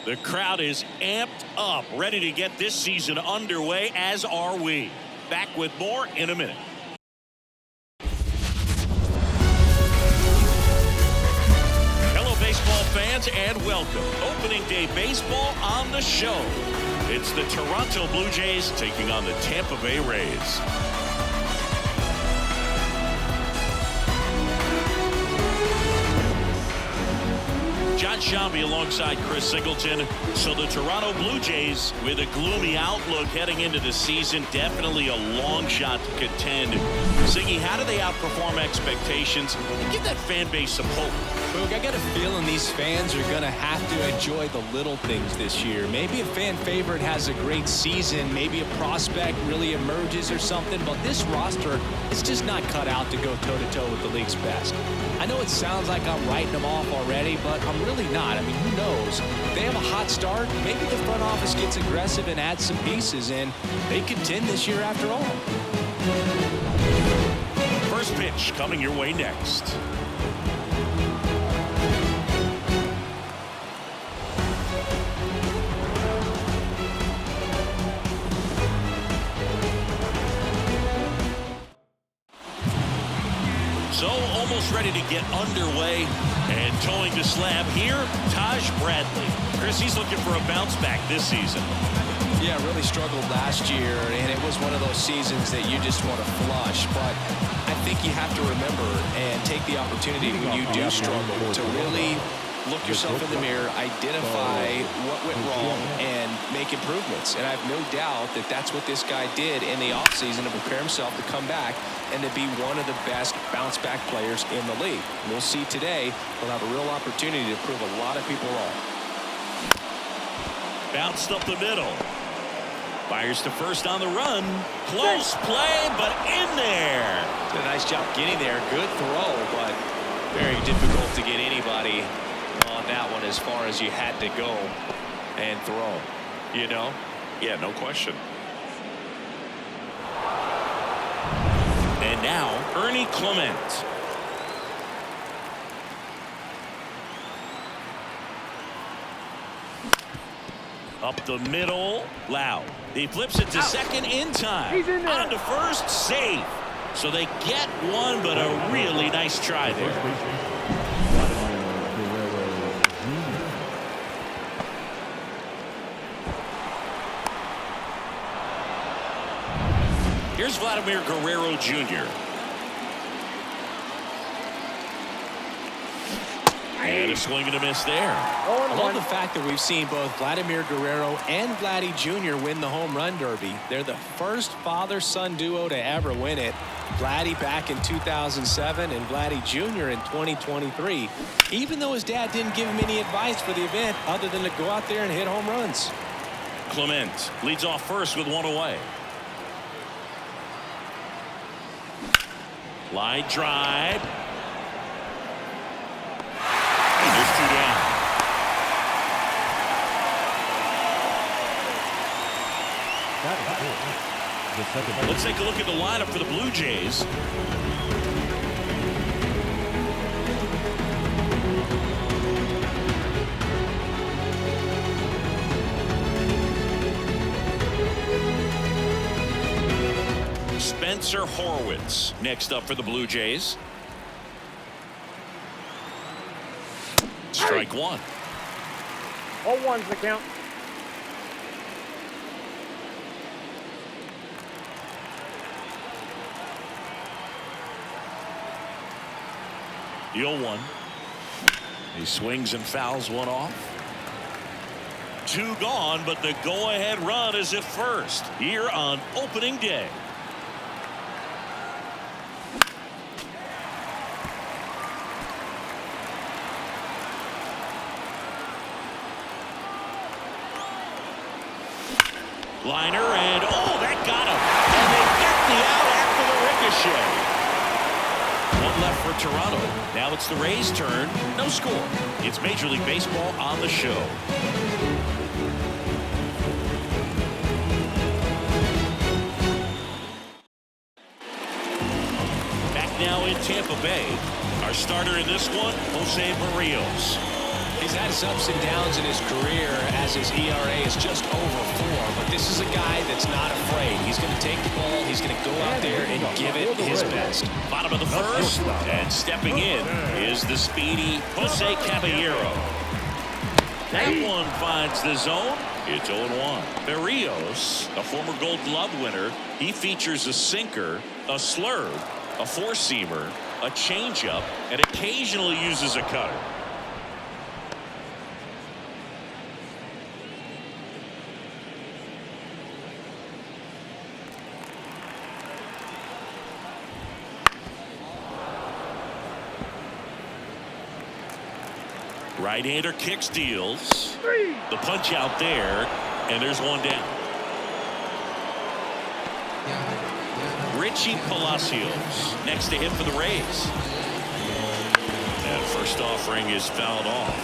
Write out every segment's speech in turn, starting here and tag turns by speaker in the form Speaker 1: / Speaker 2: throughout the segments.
Speaker 1: The crowd is amped up, ready to get this season underway, as are we. Back with more in a minute. Hello, baseball fans, and welcome. Opening day baseball on the show. It's the Toronto Blue Jays taking on the Tampa Bay Rays. John Shambi alongside Chris Singleton. So the Toronto Blue Jays with a gloomy outlook heading into the season. Definitely a long shot to contend. Siggy, how do they outperform expectations and give that fan base some hope?
Speaker 2: Boog, I got a feeling these fans are going to have to enjoy the little things this year. Maybe a fan favorite has a great season. Maybe a prospect really emerges or something. But this roster is just not cut out to go toe-to-toe with the league's best. I know it sounds like I'm writing them off already, but I'm really not. I mean, who knows? If they have a hot start, maybe the front office gets aggressive and adds some pieces, and they contend this year after all.
Speaker 1: First pitch coming your way next. So almost ready to get underway, and towing the slab here, Taj Bradley. Chris, he's looking for a bounce back this season.
Speaker 2: Yeah, really struggled last year, and it was one of those seasons that you just want to flush. But I think you have to remember and take the opportunity when you do struggle to really look yourself in the mirror, identify what went wrong, and make improvements. And I have no doubt that that's what this guy did in the offseason to prepare himself to come back and to be one of the best bounce-back players in the league. We'll see today. He'll have a real opportunity to prove a lot of people wrong.
Speaker 1: Bounced up the middle. Fires to first on the run. Close play, but in there.
Speaker 2: Did a nice job getting there. Good throw, but very difficult to get anybody on that one as far as you had to go and throw. You know?
Speaker 1: Yeah, no question. And now, Ernie Clement. Up the middle, Lau. He flips it to second in time.
Speaker 3: He's in there.
Speaker 1: On to first, safe. So they get one, but a really nice try there. Here's Vladimir Guerrero Jr. And a swing and a miss there.
Speaker 2: I love the fact that we've seen both Vladimir Guerrero and Vladdy Jr. win the home run derby. They're the first father-son duo to ever win it. Vladdy back in 2007 and Vladdy Jr. in 2023. Even though his dad didn't give him any advice for the event other than to go out there and hit home runs.
Speaker 1: Clement leads off first with one away. Line drive. And there's two down. Let's take a look at the lineup for the Blue Jays. Spencer Horwitz next up for the Blue Jays. Strike one.
Speaker 3: 0-1's the count.
Speaker 1: The 0-1. He swings and fouls one off. Two gone, but the go-ahead run is at first here on opening day. Liner, and oh, that got him. And they get the out after the ricochet. One left for Toronto. Now it's the Rays' turn. No score. It's Major League Baseball on the show. Back now in Tampa Bay. Our starter in this one, Jose Barrios.
Speaker 2: He's had his ups and downs in his career as his ERA is just over 4. But this is a guy that's not afraid. He's going to take the ball. He's going to go out there and give it his best.
Speaker 1: Bottom of the first, and stepping in is the speedy Jose Caballero. That one finds the zone. It's 0-1. Berrios, a former Gold Glove winner, he features a sinker, a slurve, a four-seamer, a changeup, and occasionally uses a cutter. Right-hander kicks, deals. The punch out there, and there's one down. Richie Palacios next to him for the Rays. And first offering is fouled off.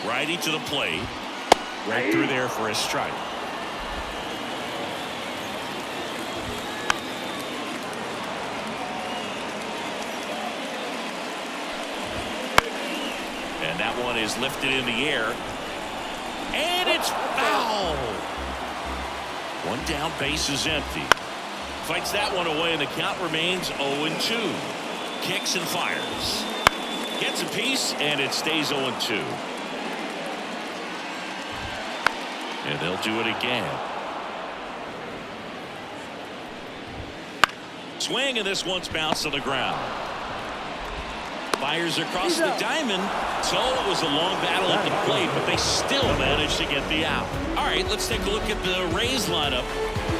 Speaker 1: Righty to the plate. Right through there for a strike. And that one is lifted in the air. And it's foul. One down, base is empty. Fights that one away, and the count remains 0-2. Kicks and fires. Gets a piece, and it stays 0-2. And they'll do it again. Swing, and this one's bounced to the ground. Fires across the diamond. So it was a long battle at the plate, but they still managed to get the out. All right, let's take a look at the Rays lineup.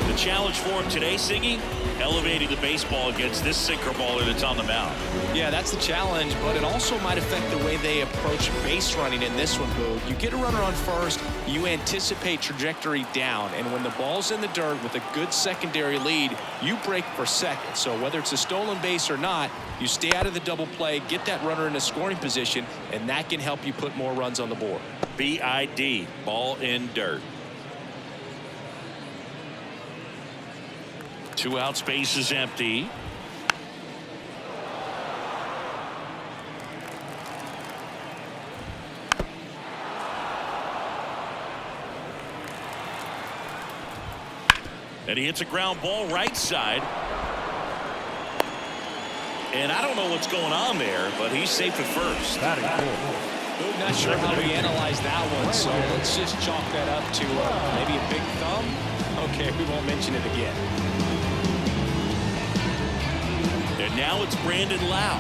Speaker 1: The challenge for him today, Siggy, elevating the baseball against this sinker baller that's on the mound.
Speaker 2: Yeah, that's the challenge, but it also might affect the way they approach base running in this one, Boog. You get a runner on first, you anticipate trajectory down, and when the ball's in the dirt with a good secondary lead, you break for second. So whether it's a stolen base or not, you stay out of the double play, get that runner in a scoring position, and that can help you put more runs on the board.
Speaker 1: BID, ball in dirt. 2 outs, base is empty. And he hits a ground ball right side. And I don't know what's going on there, but he's safe at first.
Speaker 2: I'm not sure how we analyze that one, so let's just chalk that up to maybe a big thumb. Okay, we won't mention it again.
Speaker 1: And now it's Brandon Lau.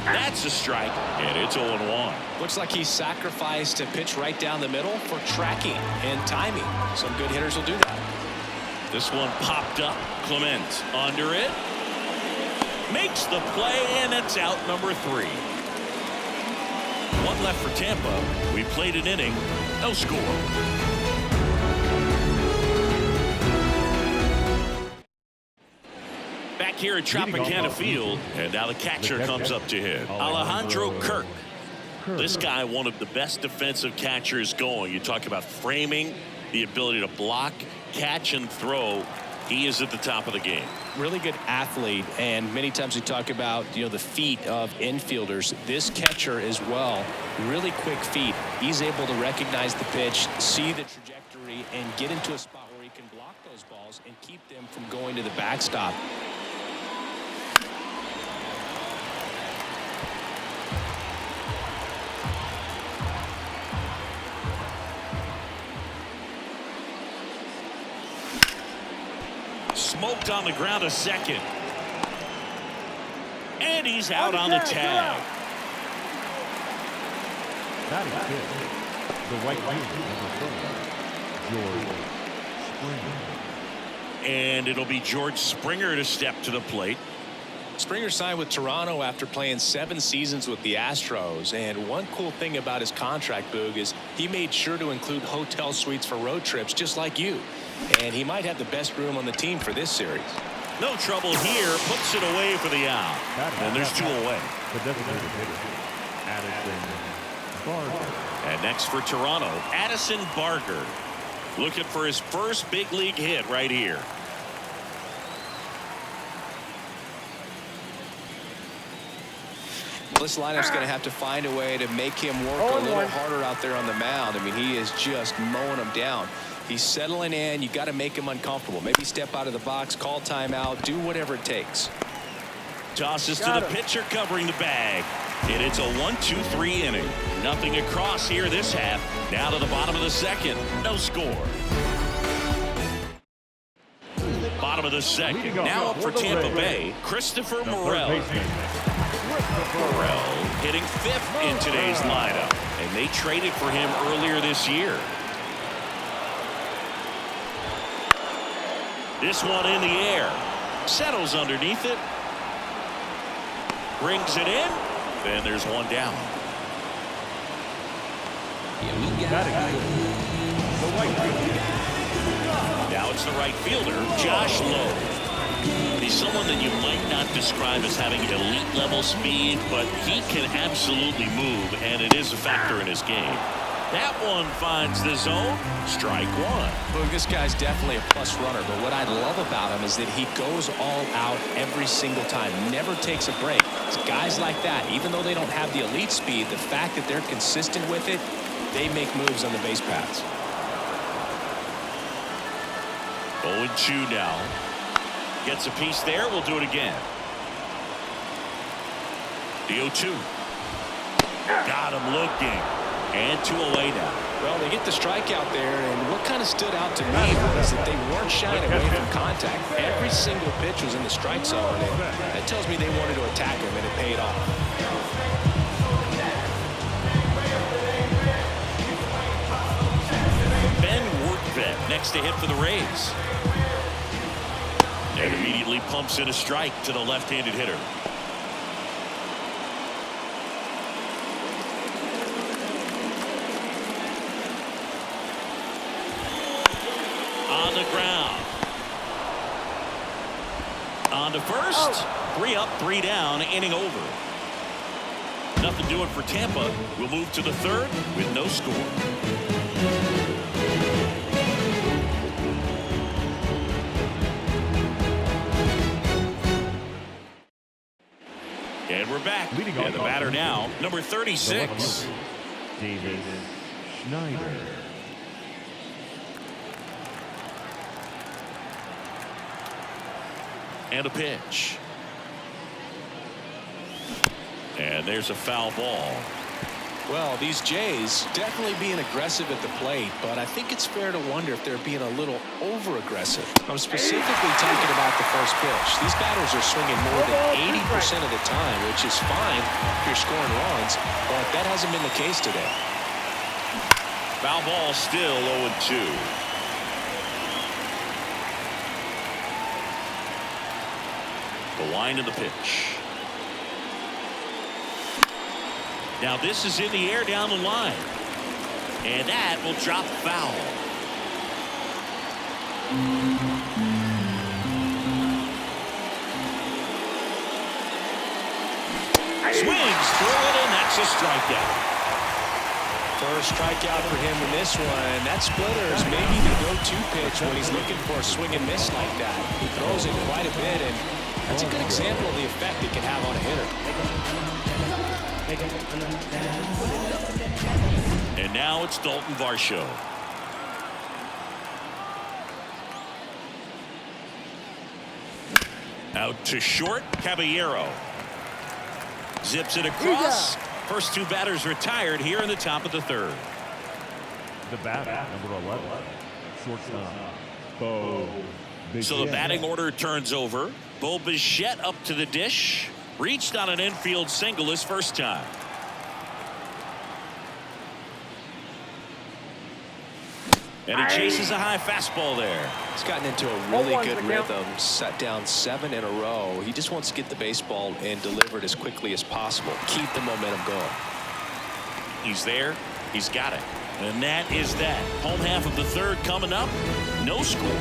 Speaker 1: That's a strike, and it's 0-1.
Speaker 2: Looks like he sacrificed a pitch right down the middle for tracking and timing. Some good hitters will do that.
Speaker 1: This one popped up. Clement under it. Makes the play, and it's out number 3. 1 left for Tampa. We played an inning. No score. Back here at Tropicana Field, and now the catcher comes up to him. Alejandro Kirk. This guy, one of the best defensive catchers going. You talk about framing, the ability to block, catch, and throw. He is at the top of the game.
Speaker 2: Really good athlete, and many times we talk about the feet of infielders. This catcher as well, really quick feet. He's able to recognize the pitch, see the trajectory, and get into a spot where he can block those balls and keep them from going to the backstop.
Speaker 1: Smoked on the ground a second. And he's out on the tag.
Speaker 4: That is good. The right fielder, number 4, George Springer.
Speaker 1: And it'll be George Springer to step to the plate.
Speaker 2: Springer signed with Toronto after playing 7 seasons with the Astros. And one cool thing about his contract, Boog, is he made sure to include hotel suites for road trips just like you. And he might have the best room on the team for this series.
Speaker 1: No trouble here. Puts it away for the out. And there's 2 away.
Speaker 4: The designated hitter, added Barger.
Speaker 1: And next for Toronto, Addison Barger. Looking for his first big league hit right here.
Speaker 2: This lineup's going to have to find a way to make him work a little harder out there on the mound. I mean, he is just mowing them down. He's settling in. You got to make him uncomfortable. Maybe step out of the box, call timeout, do whatever it takes.
Speaker 1: Tosses to the pitcher covering the bag. And it's a 1-2-3 inning. Nothing across here this half. Now to the bottom of the second. No score. Bottom of the second. Now up for Tampa Bay, Christopher Morel. Morel hitting 5th in today's lineup. And they traded for him earlier this year. This one in the air. Settles underneath it. Brings it in. Then there's one down. Now it's the right fielder, Josh Lowe. He's someone that you might not describe as having elite level speed, but he can absolutely move, and it is a factor in his game. That one finds the zone. Strike one.
Speaker 2: Look, this guy's definitely a plus runner, but what I love about him is that he goes all out every single time, never takes a break. It's guys like that, even though they don't have the elite speed, the fact that they're consistent with it, they make moves on the base paths.
Speaker 1: 0-2 now. Gets a piece there. We'll do it again. The 0-2. Got him looking. And 2 away now.
Speaker 2: Well, they get the strikeout there, and what kind of stood out to me was that they weren't shying away from contact. Every single pitch was in the strike zone, and that tells me they wanted to attack him, and it paid off.
Speaker 1: Ben Workvet next to hit for the Rays. And immediately pumps in a strike to the left-handed hitter. On the ground. On to first. 3 up, 3 down, inning over. Nothing doing for Tampa. We'll move to the third with no score. And we're back. And the batter now, number 36.
Speaker 4: David Schneider.
Speaker 1: And a pitch. And there's a foul ball.
Speaker 2: Well, these Jays definitely being aggressive at the plate, but I think it's fair to wonder if they're being a little over-aggressive. I'm specifically talking about the first pitch. These batters are swinging more than 80% of the time, which is fine if you're scoring runs, but that hasn't been the case today.
Speaker 1: Foul ball still 0-2. The line of the pitch. Now this is in the air down the line. And that will drop foul. Swings through it, and that's a strikeout.
Speaker 2: First strikeout for him in this one. That splitter is maybe the go-to pitch when he's looking for a swing and miss like that. He throws it quite a bit, and that's a good example of the effect it can have on a hitter.
Speaker 1: And now it's Dalton Varsho. Out to short, Caballero. Zips it across. First 2 batters retired here in the top of the third.
Speaker 4: The batter, number 11, shortstop, Bo Bichette.
Speaker 1: So the batting order turns over. Bo Bichette up to the dish. Reached on an infield single his first time. And he chases a high fastball there.
Speaker 2: He's gotten into a really good rhythm, set down 7 in a row. He just wants to get the baseball and deliver it as quickly as possible. Keep the momentum going.
Speaker 1: He's there. He's got it. And that is that. Home half of the third coming up. No score.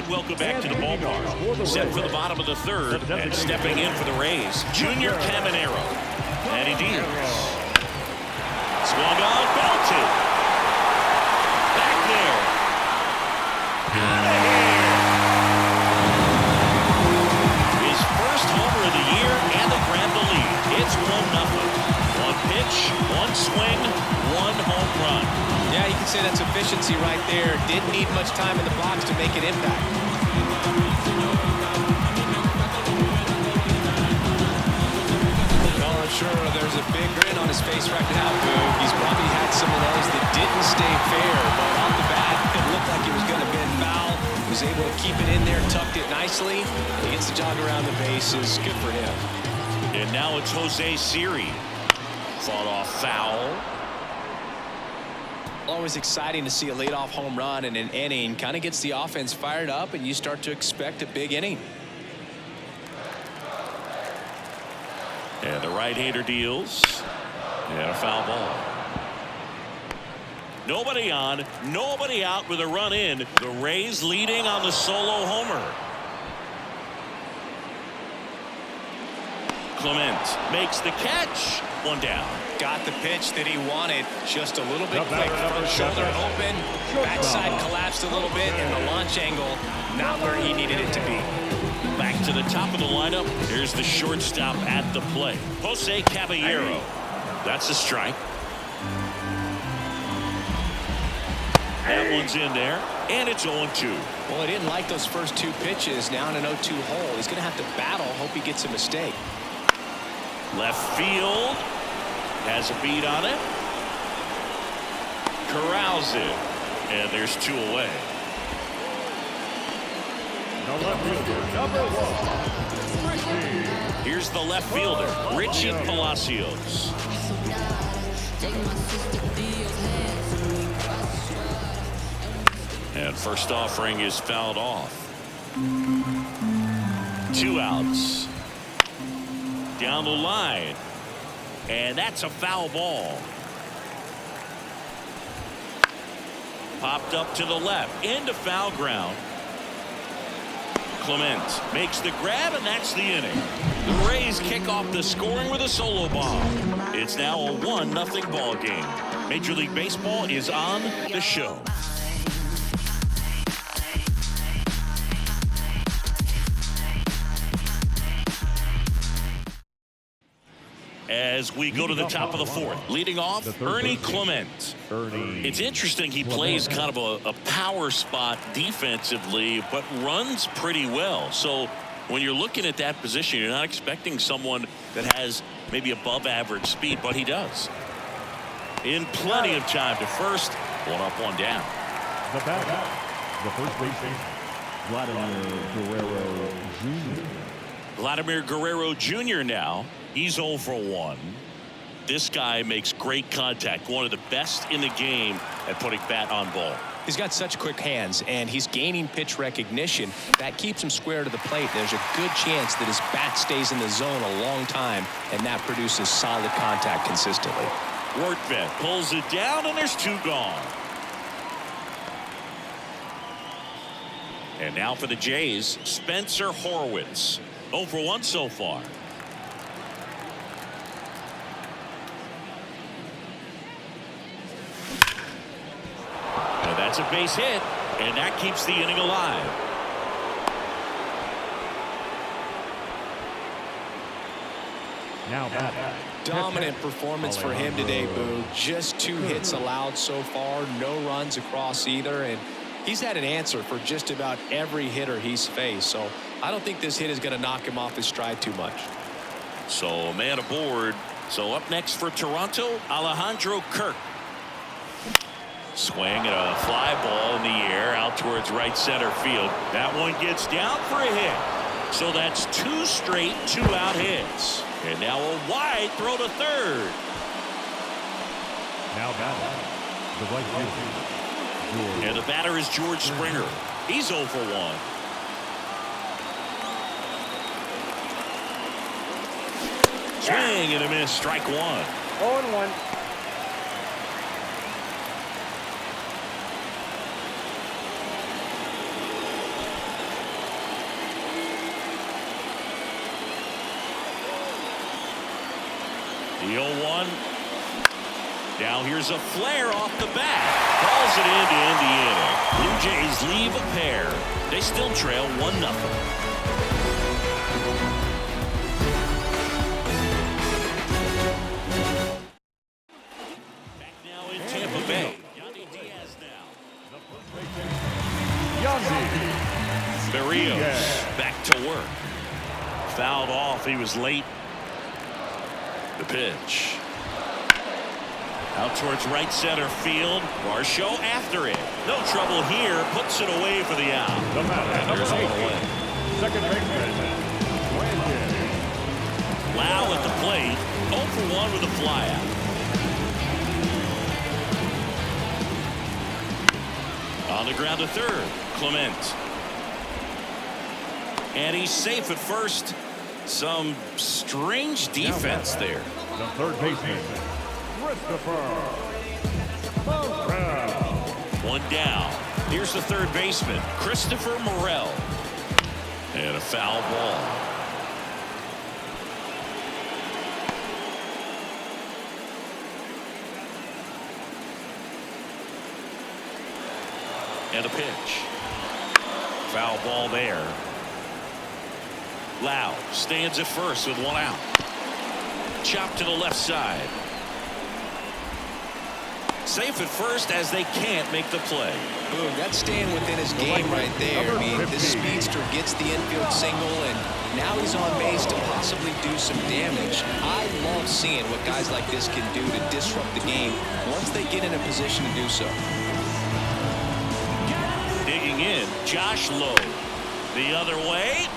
Speaker 1: welcome back to the ballpark. Set for the bottom of the third, and stepping in for the Rays, Junior Caminero. And he deals. Swung on, belted. Back there. Out of here. His first homer of the year, and they grab the lead. It's 1-0. One pitch, one swing, one home run.
Speaker 2: Yeah, you can say that's efficiency right there. Didn't need much time in the box to make an impact. Well, I'm sure there's a big grin on his face right now, Boog. He's probably had some of those that didn't stay fair, but off the bat, it looked like it was going to bend foul. He was able to keep it in there, tucked it nicely. He gets the jog around the bases. Good for him.
Speaker 1: And now it's Jose Siri. Fought off foul.
Speaker 2: Always exciting to see a leadoff home run in an inning. Kind of gets the offense fired up, and you start to expect a big inning.
Speaker 1: And the right-hander deals. And a foul ball. Nobody on, nobody out with a run in. The Rays leading on the solo homer. Clement makes the catch. One down.
Speaker 2: Got the pitch that he wanted. Just a little bit quick. Front shoulder open. Backside collapsed a little bit, and the launch angle not where he needed it to be.
Speaker 1: Back to the top of the lineup. Here's the shortstop at the plate. Jose Caballero. That's a strike. That one's in there, and it's 0-2.
Speaker 2: Well, he didn't like those first two pitches. Now in an 0-2 hole. He's going to have to battle. Hope he gets a mistake.
Speaker 1: Left field. Has a beat on it. Corrals it. And there's 2 away. Here's the left fielder, Richie Palacios. And first offering is fouled off. 2 outs. Down the line. And that's a foul ball. Popped up to the left. Into foul ground. Clement makes the grab, and that's the inning. The Rays kick off the scoring with a solo bomb. It's now a 1-0 ball game. Major League Baseball is on the show. As we go to the top of the fourth, leading off, Ernie Clement. It's interesting, he plays kind of a power spot defensively, but runs pretty well. So when you're looking at that position, you're not expecting someone that has maybe above average speed, but he does. In plenty of time to first, 1 up, 1 down.
Speaker 4: The batter, the first baseman, Vladimir Guerrero Jr.
Speaker 1: Vladimir Guerrero Jr. now. He's 0 for 1. This guy makes great contact. One of the best in the game at putting bat on ball.
Speaker 2: He's got such quick hands, and he's gaining pitch recognition. That keeps him square to the plate. There's a good chance that his bat stays in the zone a long time, and that produces solid contact consistently.
Speaker 1: Workman pulls it down, and there's 2 gone. And now for the Jays, Spencer Horwitz. 0 for 1 so far. That's a base hit, and that keeps the inning alive.
Speaker 4: Now batter.
Speaker 2: Dominant performance for him today, Boo. Just 2 hits allowed so far, no runs across either, and he's had an answer for just about every hitter he's faced. So I don't think this hit is going to knock him off his stride too much.
Speaker 1: So a man aboard. So up next for Toronto, Alejandro Kirk. Swing and a fly ball in the air out towards right center field. That one gets down for a hit. So that's 2 straight 2-out hits. And now a wide throw to third.
Speaker 4: Now batter, the right fielder.
Speaker 1: And the batter is George Springer. He's 0 for 1. Swing and a miss, strike 1.
Speaker 3: 0-1.
Speaker 1: The 0-1. Now here's a flare off the bat. Calls it in to end the inning. Blue Jays leave a pair. They still trail 1-0. Back now in Tampa Bay. Yandy Diaz now. Barrios back to work. Fouled off. He was late. The pitch. Out towards right center field. Varsho after it. No trouble here. Puts it away for the out. There's one away.
Speaker 4: Second baseman,
Speaker 1: Lau at the plate. 0 for 1 with a flyout. On the ground to third. Clement. And he's safe at first. Some strange defense there.
Speaker 4: the third baseman,
Speaker 1: One down. Here's the third baseman, Christopher Morel. And a foul ball. And a pitch. Foul ball there. Lau stands at first with 1 out. Chopped to the left side. Safe at first as they can't make the play.
Speaker 2: Boom, that's staying within his game right there. I mean, this speedster gets the infield single, and now he's on base to possibly do some damage. I love seeing what guys like this can do to disrupt the game once they get in a position to do so.
Speaker 1: Digging in, Josh Lowe. The other way.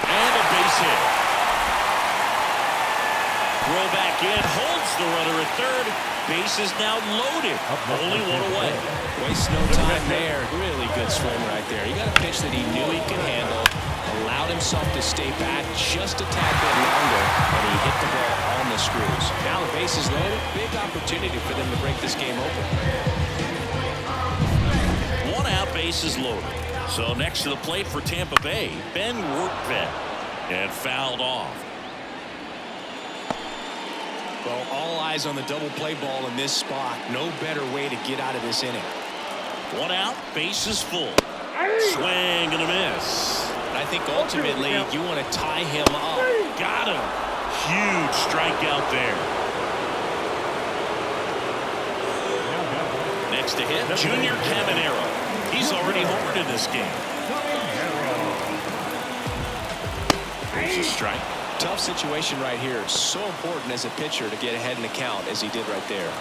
Speaker 1: And a base hit. Throw back in, holds the runner at third. Base is now loaded. Only 1 away.
Speaker 2: Wastes no time there. Really good swing right there. He got a pitch that he knew he could handle. Allowed himself to stay back just a tad bit longer, and he hit the ball on the screws. Now the base is loaded. Big opportunity for them to break this game open.
Speaker 1: 1 out, base is loaded. So next to the plate for Tampa Bay, Ben Workvet. And fouled off.
Speaker 2: Well, all eyes on the double play ball in this spot. No better way to get out of this inning.
Speaker 1: 1 out, base is full. Swing and a miss.
Speaker 2: I think ultimately you want to tie him up.
Speaker 1: Got him. Huge strikeout there. Next to hit, Junior Caminero. He's already homered in this game. There's a strike.
Speaker 2: Tough situation right here. So important as a pitcher to get ahead in the count as he did right there.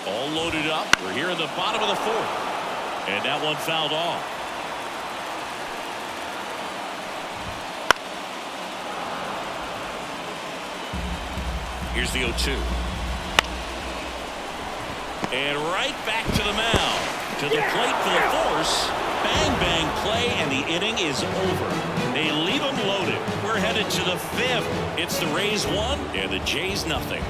Speaker 1: All loaded up. We're here in the bottom of the 4th. And that one fouled off. Here's the 0-2. And right back to the mound. To the plate for the force. Bang, bang play, and the inning is over. They leave them loaded. We're headed to the 5th. It's the Rays 1 and the Jays nothing.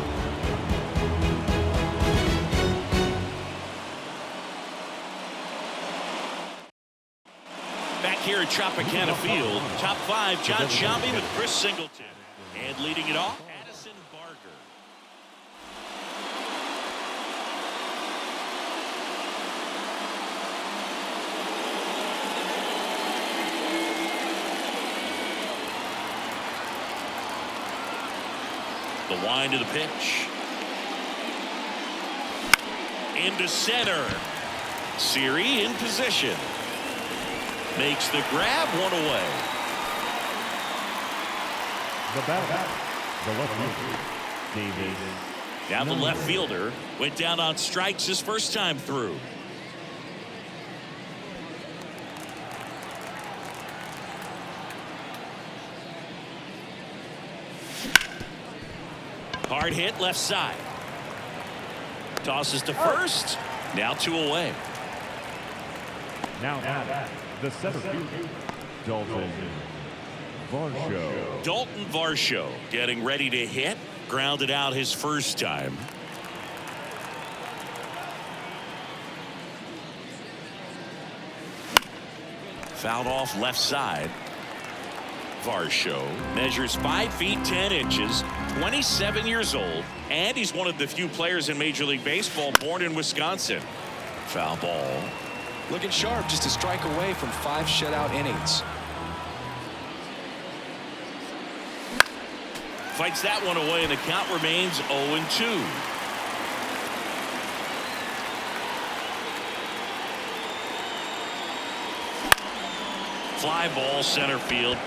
Speaker 1: Back here at Tropicana Field, top 5, John Sciambi with Chris Singleton. And leading it off, Addison Barger. The wind of the pitch. Into center. Siri in position. Makes the grab, 1 away.
Speaker 4: the batter, the left fielder, Davis.
Speaker 1: Now the left fielder went down on strikes his first time through. Hard hit left side. Tosses to first. Now 2 away.
Speaker 4: Now at the center fielder, Dalton Varsho.
Speaker 1: Dalton Varsho getting ready to hit. Grounded out his first time. Fouled off left side. Varsho measures 5 feet 10 inches, 27 years old, and he's one of the few players in Major League Baseball born in Wisconsin. Foul ball.
Speaker 2: Looking sharp, just a strike away from 5 shutout innings.
Speaker 1: Fights that one away, and the count remains 0-2. Fly ball center field.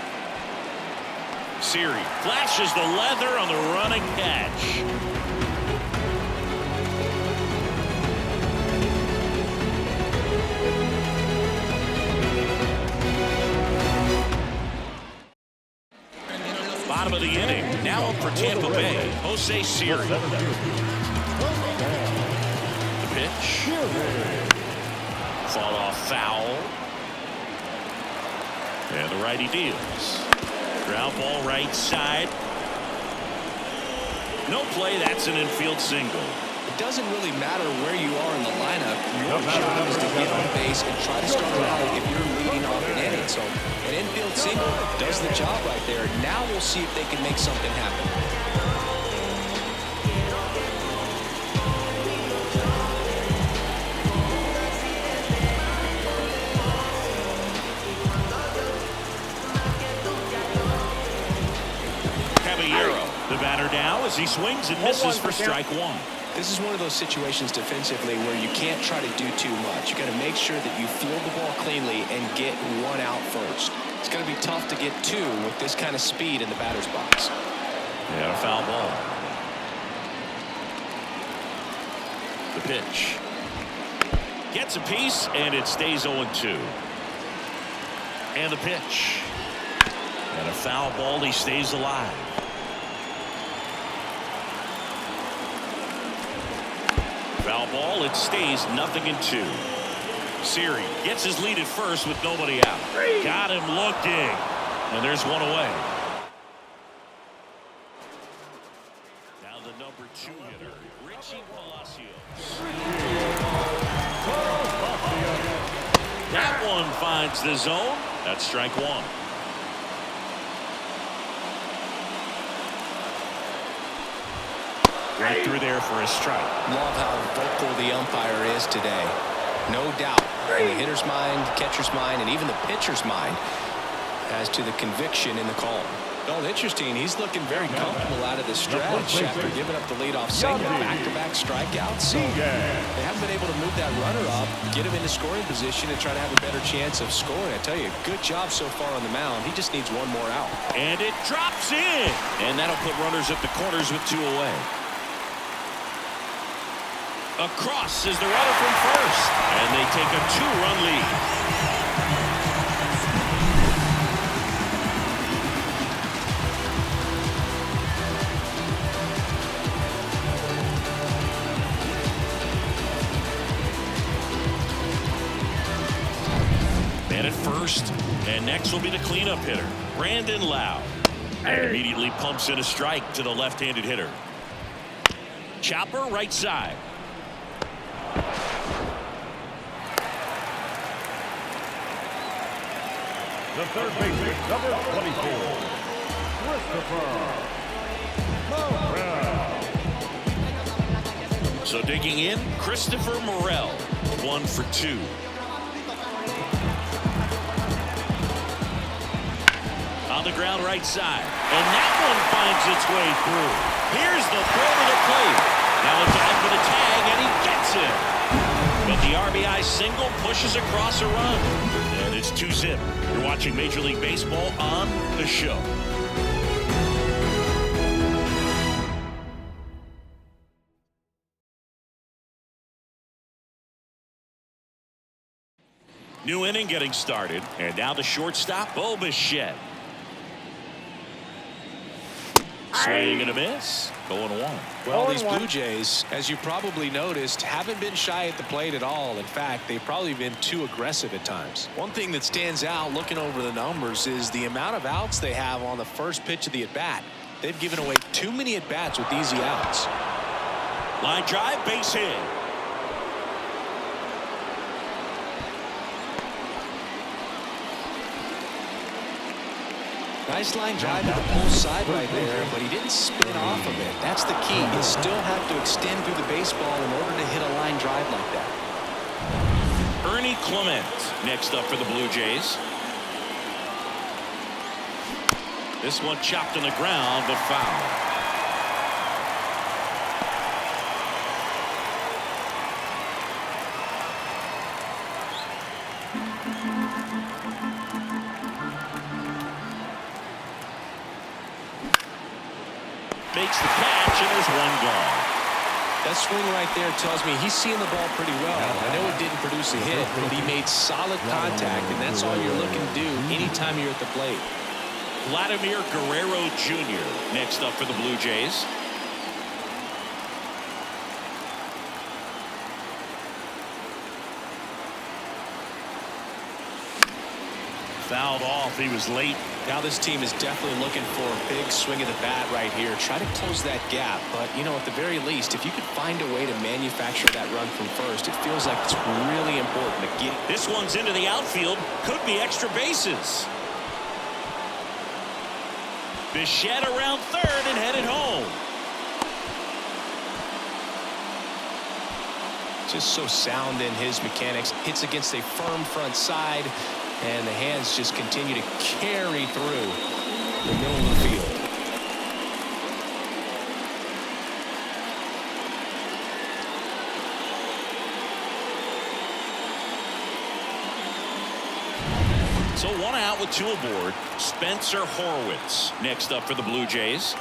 Speaker 1: Siri flashes the leather on the running catch. Bottom of the inning. Now up for Tampa Bay, Jose Siri. The pitch. Fought off foul. And the righty deals. Ground ball right side. No play. That's an infield single.
Speaker 2: It doesn't really matter where you are in the lineup. Your job is to get on base and try to start out if you're leading off an inning. So an infield single does the job right there. Now we'll see if they can make something happen.
Speaker 1: The batter now as he swings and misses for strike one.
Speaker 2: This is one of those situations defensively where you can't try to do too much. You got to make sure that you field the ball cleanly and get one out first. It's going to be tough to get 2 with this kind of speed in the batter's box.
Speaker 1: Yeah, a foul ball. The pitch. Gets a piece and it stays 0-2. And the pitch. And a foul ball. He stays alive. Foul ball. It stays 0-2. Siri gets his lead at first with nobody out. Got him looking. And there's one away. Now the number 2 hitter, Richie Palacios. That one finds the zone. That's strike one. Right through there for a strike.
Speaker 2: Love how vocal the umpire is today. No doubt in the hitter's mind, catcher's mind, and even the pitcher's mind as to the conviction in the call. Well, interesting. He's looking very comfortable out of the stretch after giving up the leadoff single. Back-to-back strikeouts. So they haven't been able to move that runner up, get him into scoring position, and try to have a better chance of scoring. I tell you, good job so far on the mound. He just needs one more out.
Speaker 1: And it drops in. And that'll put runners at the corners with 2 away. Across is the runner from first. And they take a 2-run lead. Man at first. And next will be the cleanup hitter, Brandon Lau. And immediately pumps in a strike to the left-handed hitter. Chopper right side.
Speaker 4: The third baseman, number 24, Christopher Morel.
Speaker 1: So digging in, Christopher Morel, 1 for 2. On the ground right side. And that one finds its way through. Here's the throw to the plate. Now a dive for the tag, and he gets it. But the RBI single pushes across a run. And it's 2-zip. You're watching Major League Baseball on The Show. New inning getting started. And now the shortstop, Bo Bichette. Swing and a miss. 0-1.
Speaker 2: Well, these Blue Jays, as you probably noticed, haven't been shy at the plate at all. In fact, they've probably been too aggressive at times. One thing that stands out looking over the numbers is the amount of outs they have on the first pitch of the at-bat. They've given away too many at-bats with easy outs.
Speaker 1: Line drive, base hit.
Speaker 2: Nice line drive to the pull side right there, but he didn't spin off of it. That's the key. You still have to extend through the baseball in order to hit a line drive like that.
Speaker 1: Ernie Clement next up for the Blue Jays. This one chopped on the ground, but foul. Makes the catch, and there's one gone.
Speaker 2: That swing right there tells me he's seeing the ball pretty well. I know it didn't produce a hit, but he made solid contact, and that's all you're looking to do anytime you're at the plate.
Speaker 1: Vladimir Guerrero Jr. next up for the Blue Jays. Fouled off. He was late.
Speaker 2: Now this team is definitely looking for a big swing of the bat right here. Try to close that gap. But, you know, at the very least, if you could find a way to manufacture that run from first, it feels like it's really important to get.
Speaker 1: This one's into the outfield. Could be extra bases. Bichette around third and headed home.
Speaker 2: Just so sound in his mechanics. Hits against a firm front side. And the hands just continue to carry through the middle of the field.
Speaker 1: So one out with two aboard. Spencer Horwitz next up for the Blue Jays.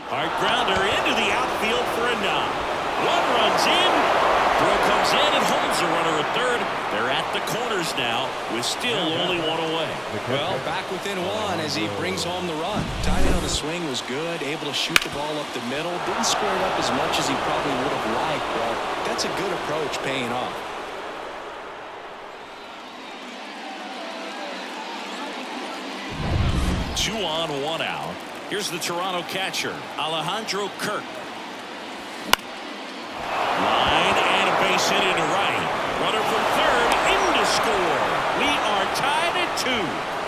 Speaker 1: Hard grounder into the outfield for a knock. One runs in. Throw comes in and holds the runner at third. They're at the corners now with still only one away.
Speaker 2: Well, back within one as he brings home the run. Timing on the swing was good. Able to shoot the ball up the middle. Didn't square it up as much as he probably would have liked, but that's a good approach paying off.
Speaker 1: Two on, one out. Here's the Toronto catcher, Alejandro Kirk. Line and a base hit into right. Runner from third in to score. We are tied at 2.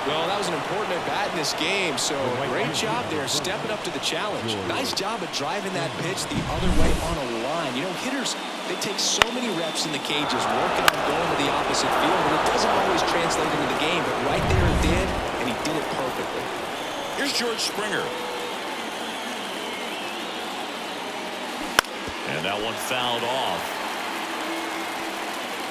Speaker 2: Well, that was an important at bat in this game, so great job there stepping up to the challenge. Nice job of driving that pitch the other way on a line. You know, hitters, they take so many reps in the cages working on going to the opposite field, and it doesn't always translate into the game, but right there it did, and he did it perfectly.
Speaker 1: Here's George Springer. And that one fouled off.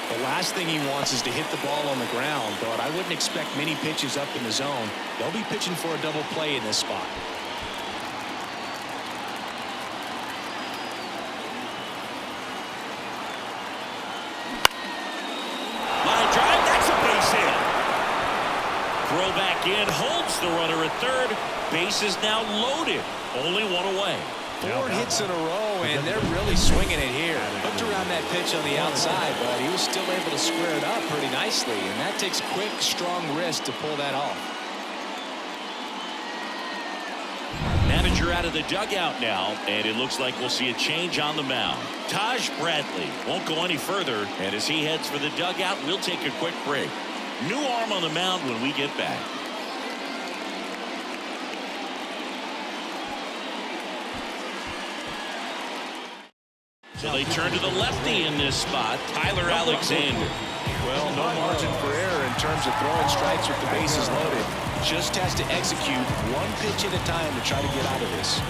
Speaker 2: The last thing he wants is to hit the ball on the ground, but I wouldn't expect many pitches up in the zone. They'll be pitching for a double play in this spot.
Speaker 1: Line drive, that's a base hit. Throw back in, holds the runner at third. Base is now loaded. Only one away.
Speaker 2: 4 hits in a row, and they're really swinging it here. Hooked around that pitch on the outside, but he was still able to square it up pretty nicely, and that takes quick, strong wrist to pull that off.
Speaker 1: Manager out of the dugout now, and it looks like we'll see a change on the mound. Taj Bradley won't go any further, and as he heads for the dugout, we'll take a quick break. New arm on the mound when we get back. So they turn to the lefty in this spot, Tyler Alexander.
Speaker 2: Well, no margin for error in terms of throwing strikes with the bases loaded. Just has to execute one pitch at a time to try to get out of this.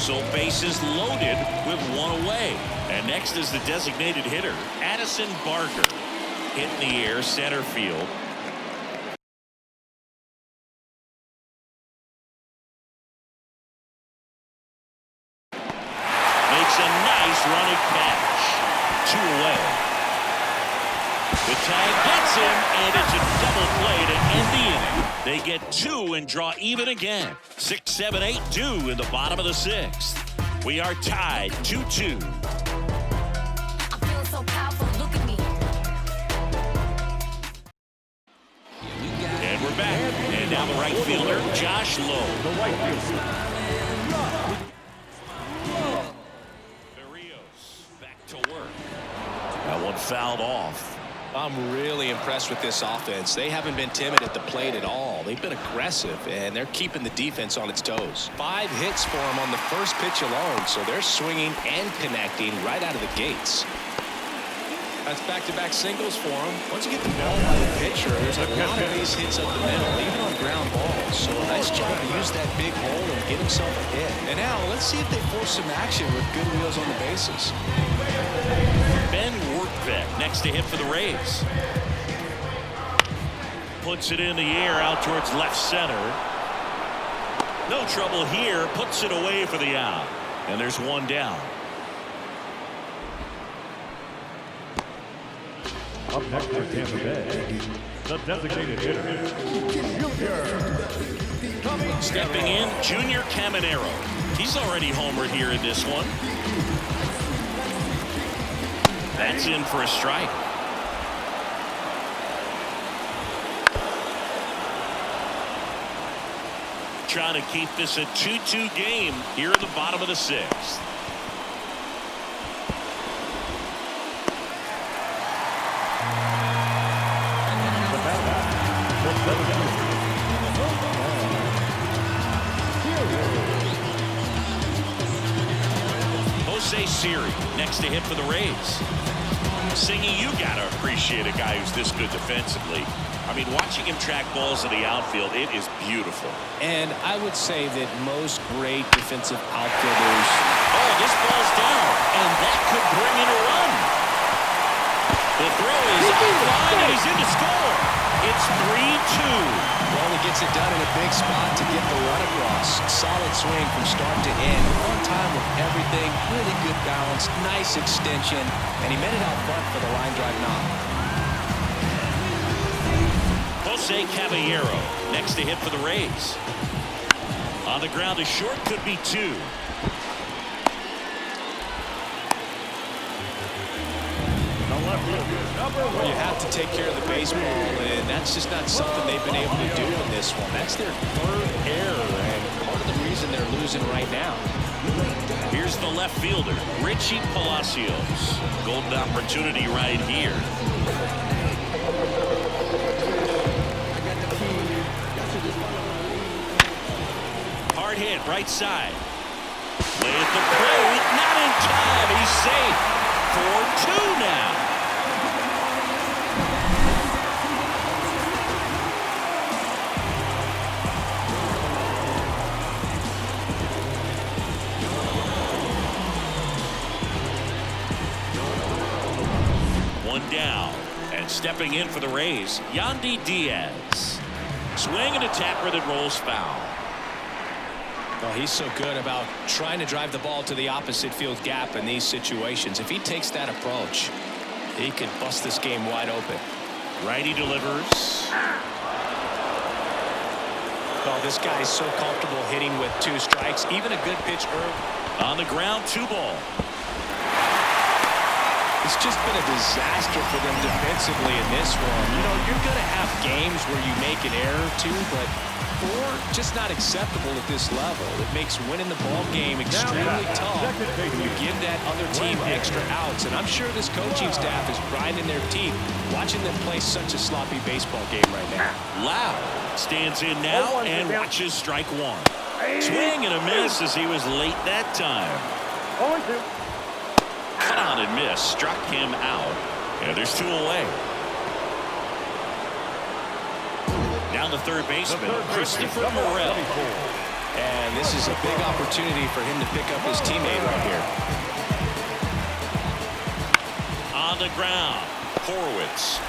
Speaker 1: So bases loaded with one away. And next is the designated hitter, Addison Barker. Hit in the air, center field. Makes a nice running catch. 2 away. The tag gets him, and it's a double play to end the inning. They get 2 and draw even again. 6, 7, 8, 2 in the bottom of the 6th. We are tied 2-2. And we're back. And now the right fielder, Josh Lowe.
Speaker 4: The right fielder.
Speaker 1: Barrios back to work. That One fouled off.
Speaker 2: I'm really impressed with this offense. They haven't been timid at the plate at all. They've been aggressive, and they're keeping the defense on its toes. 5 hits for them on the first pitch alone, so they're swinging and connecting right out of the gates. That's back-to-back singles for them. Once you get the ball by the pitcher, there's a lot of base hits up the middle, even on ground balls. So a nice job to use that big hole and get himself a hit. And now let's see if they force some action with good wheels on the bases.
Speaker 1: Ben Workbeck next to hit for the Rays. Puts it in the air out towards left center. No trouble here. Puts it away for the out. And there's one down.
Speaker 4: Up next for Tampa Bay, the designated hitter, Junior.
Speaker 1: Stepping in, Junior Caminero. He's already homered here in this one. That's in for a strike. Trying to keep this a 2-2 game here in the bottom of the 6th. Jose Siri next to hit for the Rays. Singy, you gotta appreciate a guy who's this good defensively. I mean, watching him track balls in the outfield, it is beautiful.
Speaker 2: And I would say that most great defensive outfielders.
Speaker 1: Oh, this ball's down, and that could bring in a run. The throw is on the line, and he's in to score. It's 3-2.
Speaker 2: Well, he gets it done in a big spot to get the run across. Solid swing from start to end. On time with everything. Really good balance. Nice extension. And he met it out front for the line drive knock.
Speaker 1: Jose Caballero next to hit for the Rays. On the ground, a short, could be 2.
Speaker 2: Well, you have to take care of the baseball, and that's just not something they've been able to do in this one. That's their 3rd error, and part of the reason they're losing right now.
Speaker 1: Here's the left fielder, Richie Palacios. Golden opportunity right here. Hard hit, right side. Lay at the plate, not in time. He's safe. 4-2 now. One down, and stepping in for the Rays, Yandy Diaz. Swing and a tapper that rolls foul.
Speaker 2: Well, he's so good about trying to drive the ball to the opposite field gap in these situations. If he takes that approach, he could bust this game wide open.
Speaker 1: Righty delivers.
Speaker 2: Well, this guy is so comfortable hitting with 2 strikes. Even a good pitch early.
Speaker 1: On the ground, 2 ball.
Speaker 2: It's just been a disaster for them defensively in this one. You know, you're going to have games where you make an error or 2, but 4 just not acceptable at this level. It makes winning the ball game extremely tough when you give that other team extra outs. And I'm sure this coaching staff is grinding their teeth watching them play such a sloppy baseball game right now.
Speaker 1: Loud stands in now and watches strike 1. Swing and a miss as he was late that time.
Speaker 3: 0-2.
Speaker 1: Cut on and miss, struck him out. And there's 2 away. Down the third baseman, Christopher Morel.
Speaker 2: And this is a big opportunity for him to pick up his teammate right here.
Speaker 1: On the ground, Horowitz.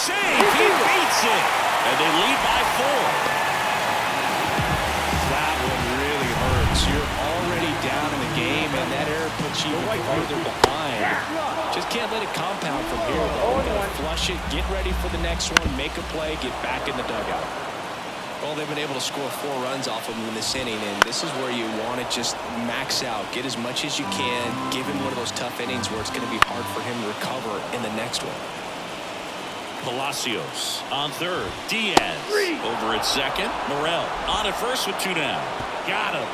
Speaker 1: Save, he beats it. And they lead by 4.
Speaker 2: That one really hurts. You're already down in the game, and that error puts you further behind. Just can't let it compound from here, though. You gotta flush it, get ready for the next one, make a play, get back in the dugout. Well, they've been able to score 4 runs off of him in this inning, and this is where you want to just max out, get as much as you can, give him one of those tough innings where it's going to be hard for him to recover in the next one.
Speaker 1: Palacios on third. Diaz over at second. Morel on at first with 2 down. Got him.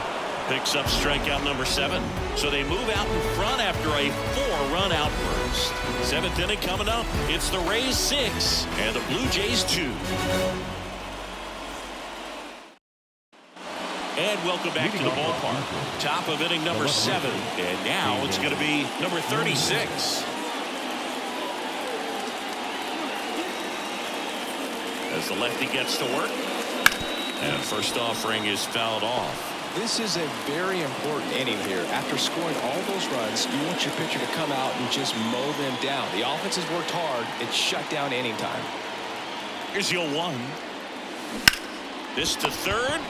Speaker 1: Picks up strikeout number 7. So they move out in front after a 4-run outburst. 7 7th inning coming up. It's the Rays 6 and the Blue Jays 2. And welcome back to the ballpark. Top of inning number 7. And now it's going to be number 36. As the lefty gets to work. And first offering is fouled off.
Speaker 2: This is a very important inning here. After scoring all those runs, you want your pitcher to come out and just mow them down. The offense has worked hard. It's shut down inning time.
Speaker 1: Here's the 0-1. This to third.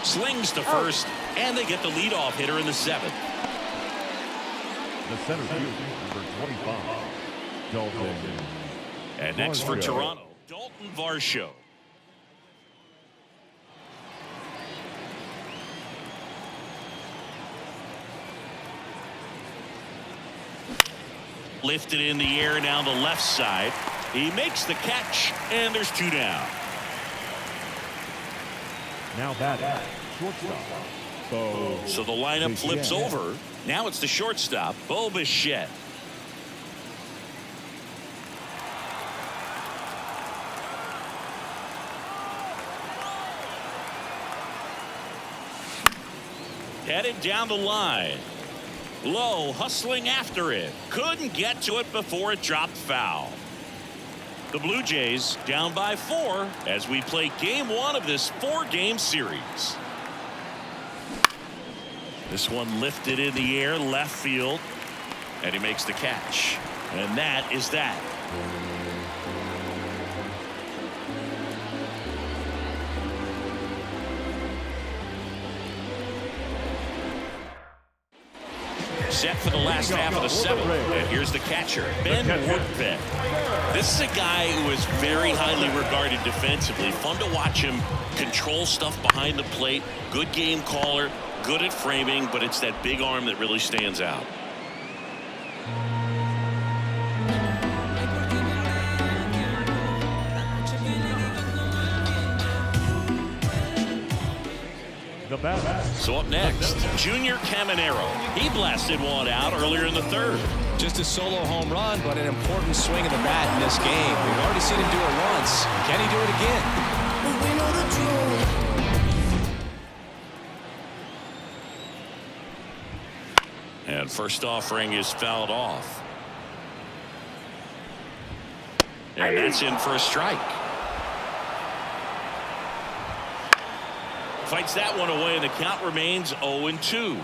Speaker 1: Slings to first, and they get the leadoff hitter in the 7th.
Speaker 4: The center fielder, number 25, Dalton.
Speaker 1: And next for Toronto, Dalton Varsho. Lifted in the air down the left side. He makes the catch, and there's 2 down.
Speaker 4: Now batting, shortstop.
Speaker 1: So the lineup flips over. Now it's the shortstop, Bo Bichette. Headed down the line. Low hustling after it. Couldn't get to it before it dropped foul. The Blue Jays down by 4 as we play game 1 of this 4-game series. This one lifted in the air left field, and he makes the catch. And that is that. Set for the last half of the 7th, and here's the catcher, Ben Workman. This is a guy who is very highly regarded defensively. Fun to watch him control stuff behind the plate. Good game caller, good at framing, but it's that big arm that really stands out.
Speaker 4: So
Speaker 1: up next, Junior Caminero. He blasted one out earlier in the 3rd.
Speaker 2: Just a solo home run, but an important swing of the bat in this game. We've already seen him do it once. Can he do it again?
Speaker 1: And first offering is fouled off. And that's in for a strike. Fights that one away, and the count remains 0-2.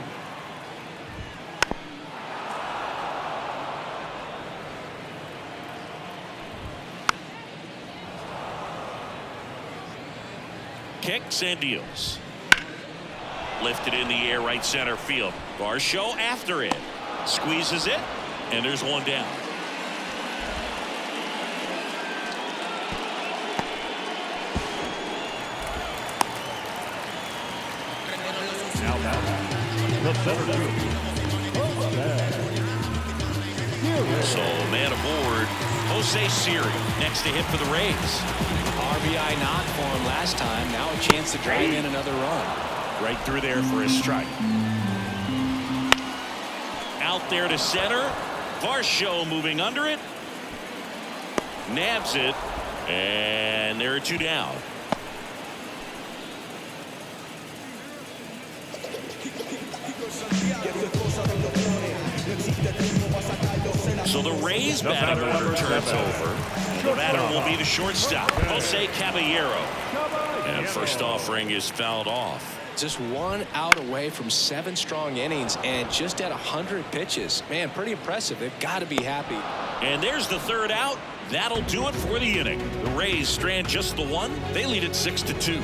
Speaker 1: Kicks and deals. Lifted in the air right center field. Varsho after it. Squeezes it, and there's 1 down. So man aboard, Jose Siri next to hit for the Rays.
Speaker 2: RBI knock for him last time. Now a chance to drive in another run.
Speaker 1: Right through there for a strike. Out there to center. Varsho moving under it. Nabs it. And there are 2 down. So the Rays batting order turns over. The batter will be the shortstop, Jose Caballero. And first offering is fouled off.
Speaker 2: Just 1 out away from 7 strong innings and just at 100 pitches. Man, pretty impressive. They've got to be happy.
Speaker 1: And there's the 3rd out. That'll do it for the inning. The Rays strand just the 1. They lead it 6-2.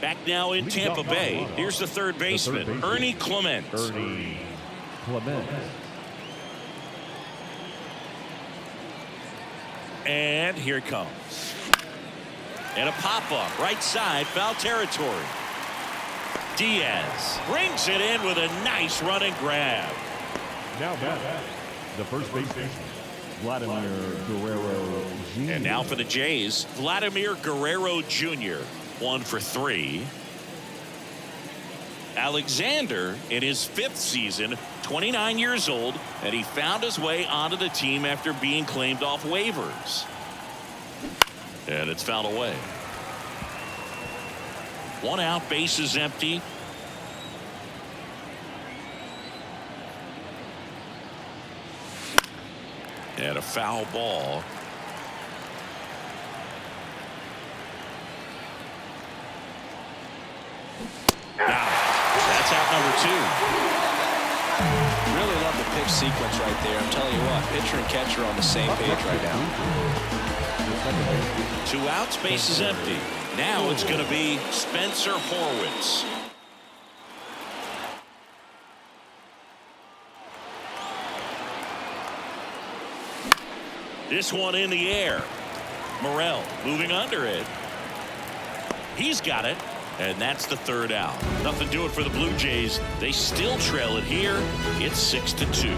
Speaker 1: Back now in Tampa Bay. Here's the third baseman, Ernie Clement. And here it comes. And a pop-up, right side, foul territory. Diaz brings it in with a nice running grab.
Speaker 4: Now back, the first baseman, Vladimir Guerrero Jr.
Speaker 1: And now for the Jays, Vladimir Guerrero Jr. 1 for 3. Alexander in his 5th season, 29 years old, and he found his way onto the team after being claimed off waivers. And it's fouled away. 1 out, bases empty. And a foul ball. Now, that's out number 2.
Speaker 2: Really love the pitch sequence right there. I'm telling you what, pitcher and catcher are on the same page right now.
Speaker 1: 2 outs, bases empty. Now it's going to be Spencer Horwitz. This one in the air. Morel moving under it. He's got it. And that's the 3rd out. Nothing doing for the Blue Jays. They still trail it here. It's 6-2.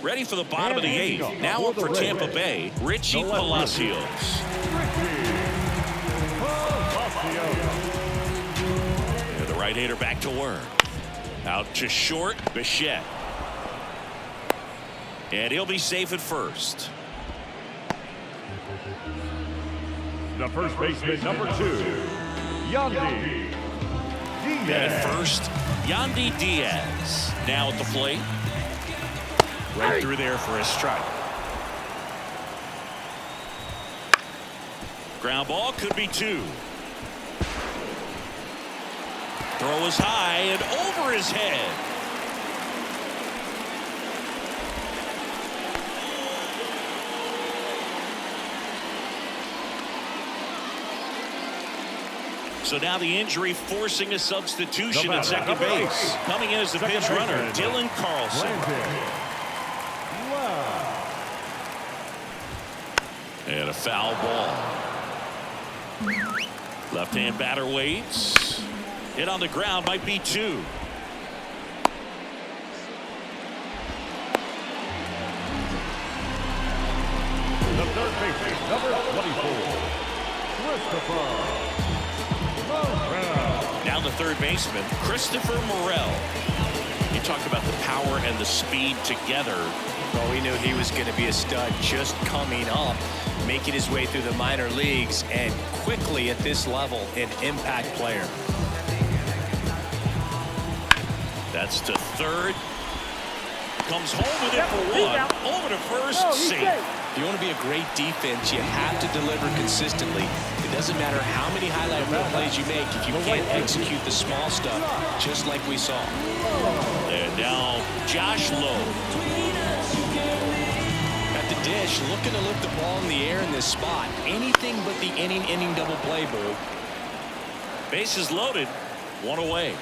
Speaker 1: Ready for the bottom of the 8th. Now up for Tampa Bay, Richie Palacios. And the right-hander back to work. Out to short, Bichette. And he'll be safe at first.
Speaker 4: The first baseman, number 2, Yandy
Speaker 1: And at
Speaker 4: Diaz.
Speaker 1: first, Yandy Diaz. Now at the plate. Right through there for a strike. Ground ball could be 2. Throw is high and over his head. So now the injury forcing a substitution at second base. Coming in as the pinch runner, Dylan Carlson. And a foul ball. Left-hand batter waits. Hit on the ground, might be 2.
Speaker 4: The third baseman, number 24, Christopher Morel.
Speaker 1: Now the third baseman, Christopher Morel. You talk about the power and the speed together.
Speaker 2: Well, we knew he was going to be a stud just coming up, making his way through the minor leagues, and quickly at this level, an impact player.
Speaker 1: That's to third. Comes home with it for 1. Over to first, safe.
Speaker 2: If you want to be a great defense, you have to deliver consistently. It doesn't matter how many highlight reel plays you make if you can't execute the small stuff, just like we saw.
Speaker 1: And now Josh Lowe.
Speaker 2: At the dish, looking to lift the ball in the air in this spot. Anything but the inning double play, Boo.
Speaker 1: Bases loaded. 1 away.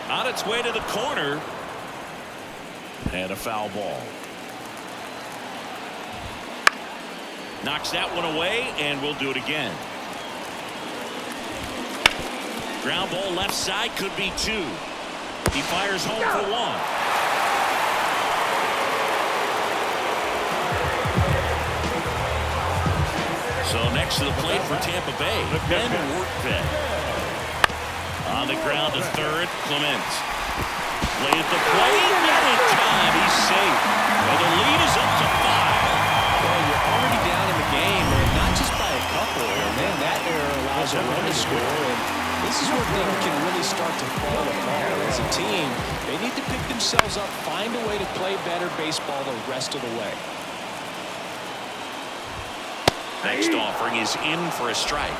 Speaker 1: On its way to the corner. And a foul ball. Knocks that one away, and we'll do it again. Ground ball left side, could be 2. He fires home for 1. So next to the plate for Tampa Bay, Ben Workvet. On the ground to third, Clement. Play at the plate, not in time, he's safe. And the lead is up to 5.
Speaker 2: Well, you're already down in the game, and not just by a couple. Man, that error allows a run to score, and this is where things can really start to fall apart. As a team, they need to pick themselves up, find a way to play better baseball the rest of the way.
Speaker 1: Next offering is in for a strike.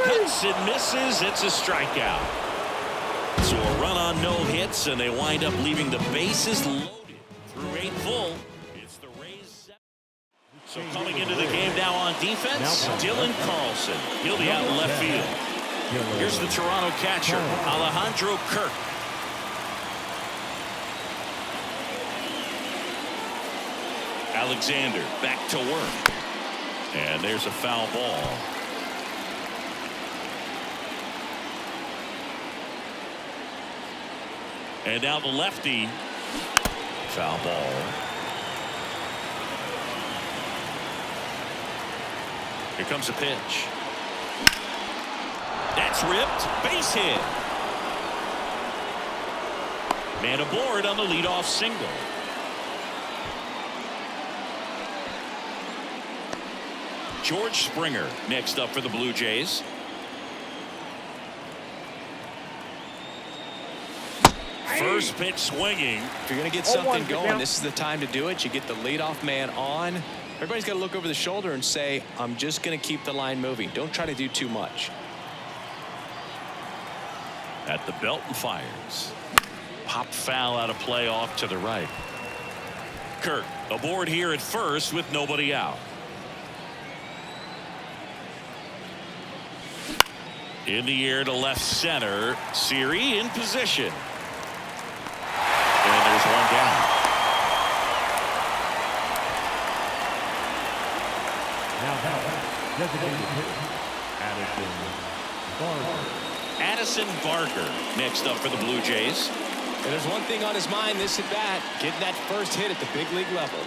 Speaker 1: Hits and misses, it's a strikeout. So a run on no hits, and they wind up leaving the bases loaded. Through 8 full, it's the Rays. So coming into the game now on defense, Dylan Carlson. He'll be out in left field. Here's the Toronto catcher, Alejandro Kirk. Alexander back to work. And there's a foul ball. And now the lefty. Foul ball. Here comes a pitch. That's ripped. Base hit. Man aboard on the leadoff single. George Springer next up for the Blue Jays. First pitch swinging.
Speaker 2: If you're going to get something going, this is the time to do it. You get the leadoff man on. Everybody's got to look over the shoulder and say, I'm just going to keep the line moving. Don't try to do too much.
Speaker 1: At the belt and fires. Pop foul out of play off to the right. Kirk aboard here at first with nobody out. In the air to left center. Siri in position. And there's one down.
Speaker 4: Now designated hitter, Addison Barger.
Speaker 1: Addison Barger next up for the Blue Jays.
Speaker 2: And there's one thing on his mind this at bat, getting that first hit at the big league level.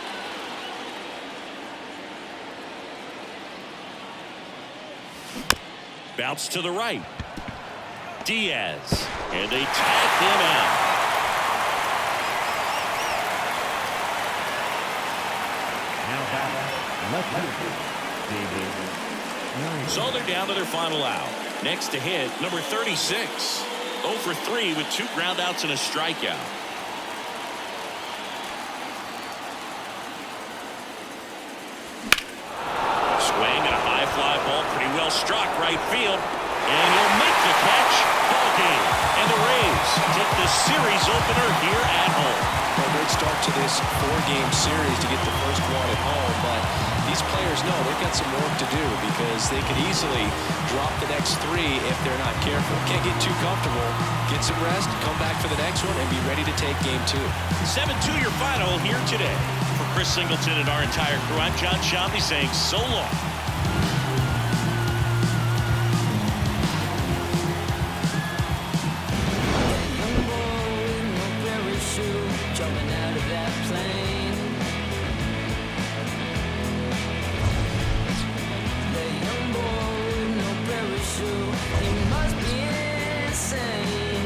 Speaker 1: Bounce to the right. Diaz. And they tag him out. So they're down to their final out. Next to hit, number 36. 0 for 3 with 2 groundouts and a strikeout. Swing and a high fly ball, pretty well struck right field. And he'll make the catch. Ball game. And the Rays take the series opener here at home.
Speaker 2: A great start to this 4-game series to get the first one at home, but these players know they've got some work to do because they could easily drop the next 3 if they're not careful. Can't get too comfortable. Get some rest, come back for the next one, and be ready to take game 2.
Speaker 1: 7-2 your final here today. For Chris Singleton and our entire crew, I'm John Shambi saying so long.
Speaker 5: Jumping out of that plane. The young boy with no parachute, he must be insane.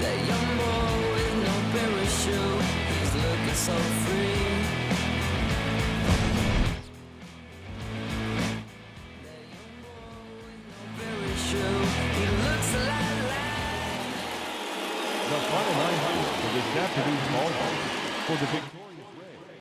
Speaker 5: The young boy with no parachute, he's looking so free. The young boy with no parachute, he looks a lot like
Speaker 4: The final 9 for this afternoon's ball game for the victory.